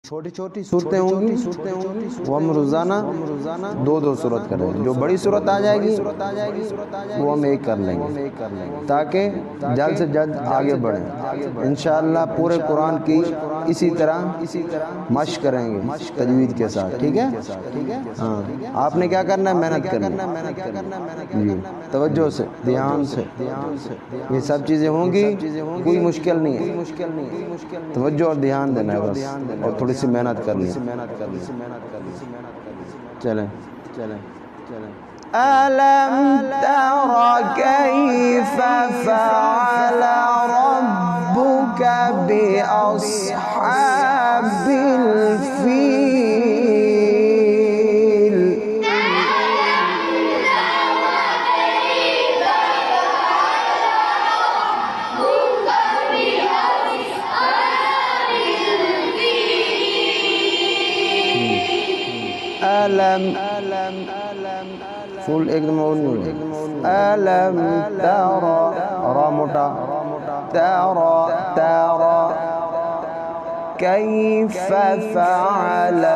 छोटी छोटी सूरतें होंगी, वो हम रोज़ाना दो दो सूरत करेंगे। जो बड़ी सूरत आ जाएगी वो हम एक कर लेंगे ताकि जल्द से जल्द आगे बढ़ें। इंशाअल्लाह पूरे कुरान की इसी तरह मश्क करेंगे तजवीद के साथ, ठीक है। हाँ, आपने क्या करना है, मेहनत करनी जी, तवज्जो से, ध्यान से। ये सब चीज़ें होंगी, कोई मुश्किल नहीं है, तवज्जो और ध्यान देना है बस, और थोड़ी सी मेहनत करनी है। चलें चलें चलें। अलम तरा कैफ फ़अल रब्बुका बिअस्हाबिल फ़ील। अलम फुल एकदम अलम तरा, रा मोटा, तरा कैफ फ़अल